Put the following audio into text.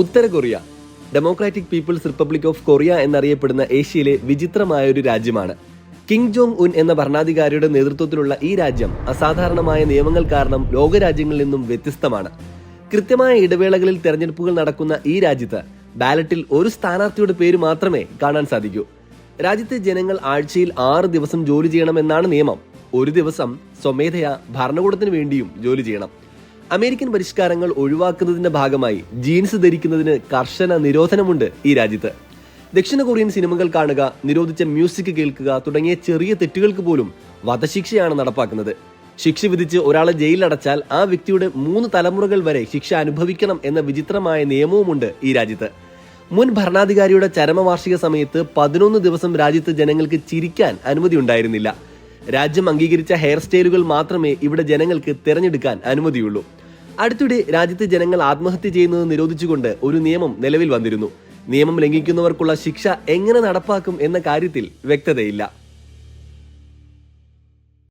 Uttara Korea democratic people's republic of Korea എന്നറിയപ്പെടുന്ന ഏഷ്യയിലെ വിചിത്രമായ ഒരു രാജ്യമാണ്. കിം ജോങ് ഉൻ എന്ന ഭരണാധികാരിയുടെ നേതൃത്വത്തിലുള്ള ഈ രാജ്യം അസാധാരണമായ നിയമങ്ങൾ കാരണം ലോകരാജ്യങ്ങളിൽ നിന്നും വ്യത്യസ്തമാണ്. കൃത്യമായ ഇടവേളകളിൽ തെരഞ്ഞെടുപ്പുകൾ നടക്കുന്ന ഈ രാജ്യത്ത് ബാലറ്റിൽ ഒരു സ്ഥാനാർത്ഥിയുടെ പേര് മാത്രമേ കാണാൻ സാധിക്കൂ. രാജ്യത്തെ ജനങ്ങൾ ആഴ്ചയിൽ 6 ദിവസം ജോലി ചെയ്യണമെന്നാണ് നിയമം. ഒരു ദിവസം സ്വമേധയാ ഭരണകൂടത്തിന് വേണ്ടിയും ജോലി ചെയ്യണം. അമേരിക്കൻ പരിഷ്കാരങ്ങൾ ഒഴിവാക്കുന്നതിന്റെ ഭാഗമായി ജീൻസ് ധരിക്കുന്നതിന് കർശന നിരോധനമുണ്ട് ഈ രാജ്യത്ത്. ദക്ഷിണ കൊറിയൻ സിനിമകൾ കാണുക, നിരോധിച്ച മ്യൂസിക് കേൾക്കുക തുടങ്ങിയ ചെറിയ തെറ്റുകൾക്ക് പോലും വധശിക്ഷയാണ് നടപ്പാക്കുന്നത്. ശിക്ഷ വിധിച്ച് ഒരാളെ ജയിലിലടച്ചാൽ ആ വ്യക്തിയുടെ 3 തലമുറകൾ വരെ ശിക്ഷ അനുഭവിക്കണം എന്ന വിചിത്രമായ നിയമവുമുണ്ട് ഈ രാജ്യത്ത്. മുൻ ഭരണാധികാരിയുടെ ചരമവാർഷിക സമയത്ത് 11 ദിവസം രാജ്യത്ത് ജനങ്ങൾക്ക് ചിരിക്കാൻ അനുമതി ഉണ്ടായിരുന്നില്ല. രാജ്യം അംഗീകരിച്ച ഹെയർ സ്റ്റൈലുകൾ മാത്രമേ ഇവിടെ ജനങ്ങൾക്ക് തിരഞ്ഞെടുക്കാൻ അനുമതിയുള്ളൂ. അടുത്തിടെ രാജ്യത്തെ ജനങ്ങൾ ആത്മഹത്യ ചെയ്യുന്നത് നിരോധിച്ചുകൊണ്ട് ഒരു നിയമം നിലവിൽ വന്നിരുന്നു. നിയമം ലംഘിക്കുന്നവർക്കുള്ള ശിക്ഷ എങ്ങനെ നടപ്പാക്കും എന്ന കാര്യത്തിൽ വ്യക്തതയില്ല.